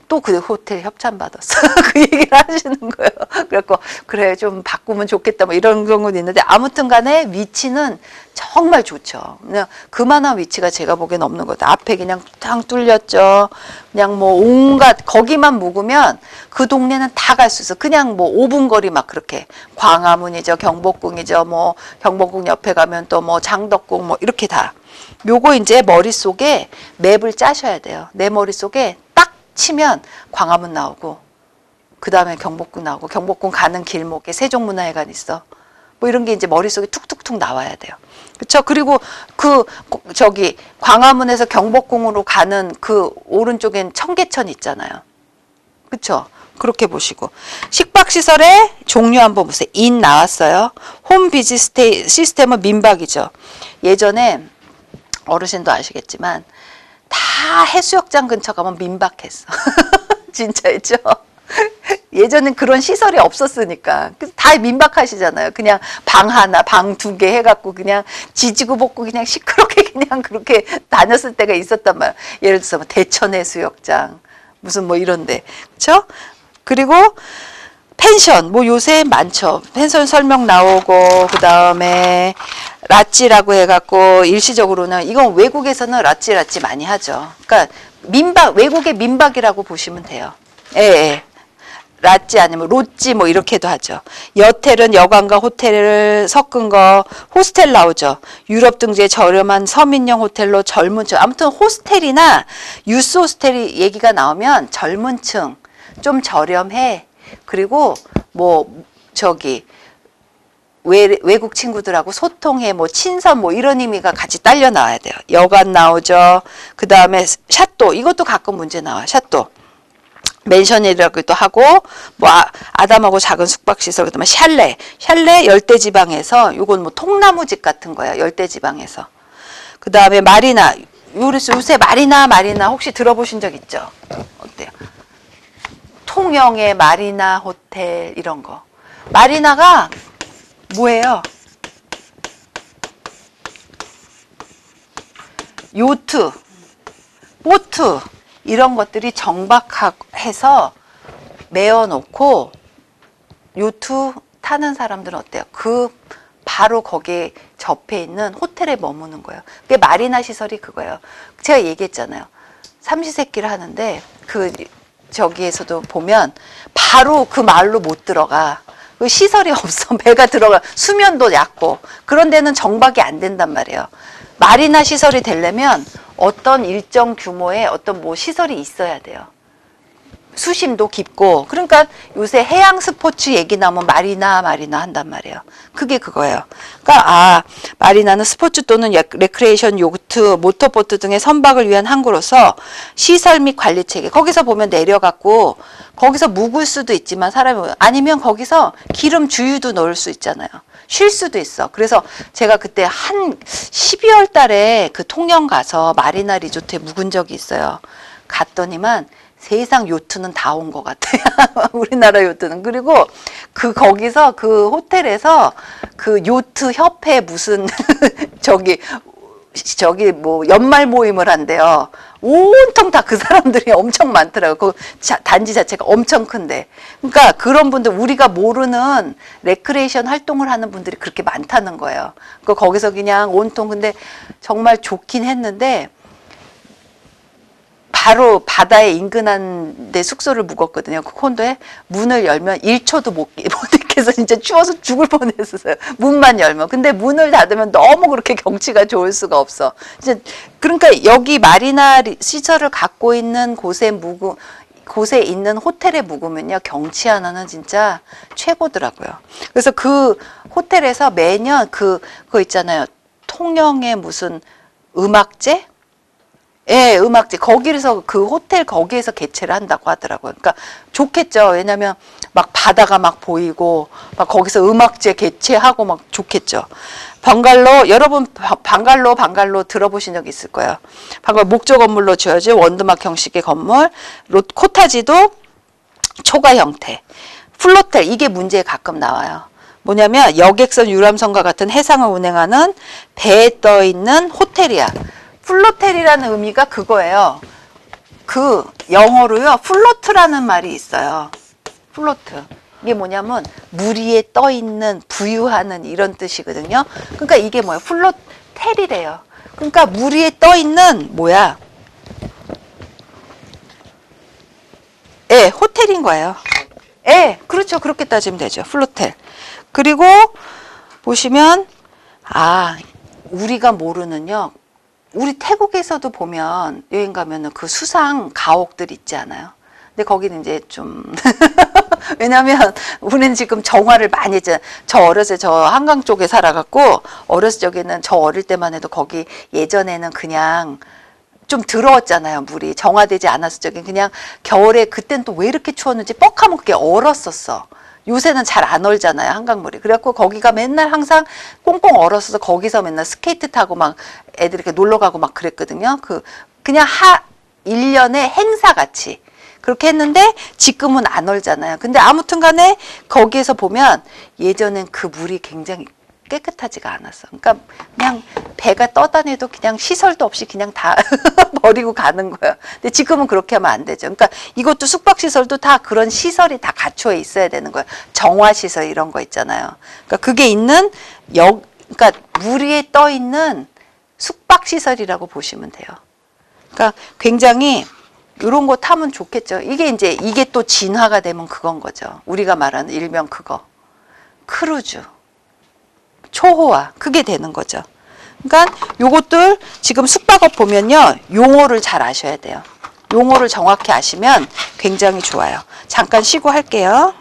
또 그 호텔 협찬 받았어. 그 얘기를 하시는 거예요. 그래갖고 그래 좀 바꾸면 좋겠다 뭐 이런 경우도 있는데 아무튼 간에 위치는 정말 좋죠. 그냥 그만한 위치가 제가 보기엔 없는 거다. 앞에 그냥 탕 뚫렸죠. 그냥 뭐 온갖 거기만 묵으면 그 동네는 다 갈 수 있어. 그냥 뭐 5분 거리 막 그렇게 광화문이죠, 경복궁이죠. 뭐 경복궁 옆에 가면 또 뭐 장덕궁 뭐 이렇게 다. 요거 이제 머릿속에 맵을 짜셔야 돼요. 내 머릿속에 딱 치면 광화문 나오고 그 다음에 경복궁 나오고 경복궁 가는 길목에 세종문화회관 있어. 뭐 이런 게 이제 머릿속에 툭툭툭 나와야 돼요. 그렇죠? 그리고 그 저기 광화문에서 경복궁으로 가는 그 오른쪽엔 청계천 있잖아요. 그렇죠? 그렇게 보시고 식박시설의 종류 한번 보세요. 인 나왔어요. 홈 비지 시스템은 민박이죠. 예전에 어르신도 아시겠지만 다 해수욕장 근처 가면 민박했어. 진짜였죠? 예전엔 그런 시설이 없었으니까. 다 민박하시잖아요. 그냥 방 하나, 방 2개 해갖고 그냥 지지고 볶고 그냥 시끄럽게 그냥 그렇게 다녔을 때가 있었단 말이에요. 예를 들어서 뭐 대천 해수욕장, 무슨 뭐 이런데. 그쵸? 그리고 펜션, 뭐 요새 많죠. 펜션 설명 나오고, 그 다음에 라찌라고 해갖고 일시적으로는 이건 외국에서는 라찌 많이 하죠. 그러니까 민박, 외국의 민박이라고 보시면 돼요. 예, 예. 라찌 아니면 로찌 뭐 이렇게도 하죠. 여텔은 여관과 호텔을 섞은 거, 호스텔 나오죠. 유럽 등지의 저렴한 서민형 호텔로 젊은 층. 아무튼 호스텔이나 유스 호스텔이 얘기가 나오면 젊은 층, 좀 저렴해. 그리고 뭐 저기 외국 친구들하고 소통해, 뭐 친선 뭐 이런 의미가 같이 딸려 나와야 돼요. 여관 나오죠. 그 다음에 샤또, 이것도 가끔 문제 나와요. 샤또. 맨션이라고도 하고, 뭐 아담하고 작은 숙박시설, 그다음에 샬레 열대지방에서, 요건 뭐 통나무집 같은 거야. 열대지방에서. 그 다음에 마리나, 요새 마리나 혹시 들어보신 적 있죠? 어때요? 통영의 마리나 호텔 이런 거. 마리나가 뭐예요? 요트, 보트 이런 것들이 정박해서 메어놓고 요트 타는 사람들은 어때요? 그 바로 거기에 접해 있는 호텔에 머무는 거예요. 그게 마리나 시설이 그거예요. 제가 얘기했잖아요. 삼시세끼를 하는데 저기에서도 보면 바로 그 마을로 못 들어가. 시설이 없어. 배가 들어가. 수면도 얕고. 그런 데는 정박이 안 된단 말이에요. 마리나 시설이 되려면 어떤 일정 규모의 어떤 뭐 시설이 있어야 돼요. 수심도 깊고, 그러니까 요새 해양 스포츠 얘기 나오면 마리나 한단 말이에요. 그게 그거예요. 그러니까 마리나는 스포츠 또는 레크레이션 요트, 모터보트 등의 선박을 위한 항구로서 시설 및 관리 체계, 거기서 보면 내려갖고 거기서 묵을 수도 있지만 사람이, 아니면 거기서 기름 주유도 넣을 수 있잖아요. 쉴 수도 있어. 그래서 제가 그때 한 12월 달에 그 통영 가서 마리나 리조트에 묵은 적이 있어요. 갔더니만 세상 요트는 다 온 것 같아요. 우리나라 요트는. 그리고 거기서 그 호텔에서 그 요트 협회 무슨 저기 뭐 연말 모임을 한대요. 온통 다 그 사람들이 엄청 많더라고요. 그 단지 자체가 엄청 큰데. 그러니까 그런 분들, 우리가 모르는 레크레이션 활동을 하는 분들이 그렇게 많다는 거예요. 그 거기서 그냥 온통, 근데 정말 좋긴 했는데 바로 바다에 인근한 데 숙소를 묵었거든요. 그 콘도에 문을 열면 1초도 못 있겠어. 진짜 추워서 죽을 뻔했었어요. 문만 열면. 근데 문을 닫으면 너무 그렇게 경치가 좋을 수가 없어. 이제 그러니까 여기 마리나 시설을 갖고 있는 곳에 있는 호텔에 묵으면요, 경치 하나는 진짜 최고더라고요. 그래서 그 호텔에서 매년 그거 있잖아요. 통영의 무슨 음악제? 예, 음악제. 거기서 그 호텔 거기에서 개최를 한다고 하더라고요. 그러니까 좋겠죠. 왜냐면 막 바다가 막 보이고 막 거기서 음악제 개최하고 막 좋겠죠. 방갈로, 여러분 방갈로 들어보신 적 있을 거예요. 방갈로 목조 건물로 지어진 원두막 형식의 건물, 코타지도 초가 형태. 플로텔, 이게 문제에 가끔 나와요. 뭐냐면 여객선 유람선과 같은 해상을 운행하는 배에 떠 있는 호텔이야. 플로텔이라는 의미가 그거예요. 그 영어로요, 플로트라는 말이 있어요. 플로트. 이게 뭐냐면 물 위에 떠 있는, 부유하는 이런 뜻이거든요. 그러니까 이게 뭐예요? 플로텔이래요. 그러니까 물 위에 떠 있는 뭐야? 예, 호텔인 거예요. 예, 그렇죠. 그렇게 따지면 되죠. 플로텔. 그리고 보시면 우리가 모르는요. 우리 태국에서도 보면 여행 가면은 그 수상 가옥들 있지 않아요? 근데 거기는 이제 좀 왜냐면 우리는 지금 정화를 많이 했잖아요. 저 어렸을 때 저 한강 쪽에 살아갖고 어렸을 적에는 저 어릴 때만 해도 거기 예전에는 그냥 좀 더러웠잖아요. 물이 정화되지 않았을 적엔 그냥 겨울에 그땐 또 왜 이렇게 추웠는지 뻑하면 그게 얼었었어. 요새는 잘 안 얼잖아요, 한강물이. 그래갖고 거기가 맨날 항상 꽁꽁 얼었어서 거기서 맨날 스케이트 타고 막 애들 이렇게 놀러 가고 막 그랬거든요. 그냥 1년에 행사 같이. 그렇게 했는데 지금은 안 얼잖아요. 근데 아무튼 간에 거기에서 보면 예전엔 그 물이 굉장히 깨끗하지가 않았어. 그러니까 그냥 배가 떠다녀도 그냥 시설도 없이 그냥 다 버리고 가는 거예요. 근데 지금은 그렇게 하면 안 되죠. 그러니까 이것도 숙박시설도 다 그런 시설이 다 갖춰 있어야 되는 거예요. 정화시설 이런 거 있잖아요. 그러니까 그게 있는 그러니까 물 위에 떠 있는 숙박시설이라고 보시면 돼요. 그러니까 굉장히 이런 거 타면 좋겠죠. 이게 또 진화가 되면 그건 거죠. 우리가 말하는 일명 그거. 크루즈. 초호화. 그게 되는 거죠. 그러니까 요것들 지금 숙박업 보면요. 용어를 잘 아셔야 돼요. 용어를 정확히 아시면 굉장히 좋아요. 잠깐 쉬고 할게요.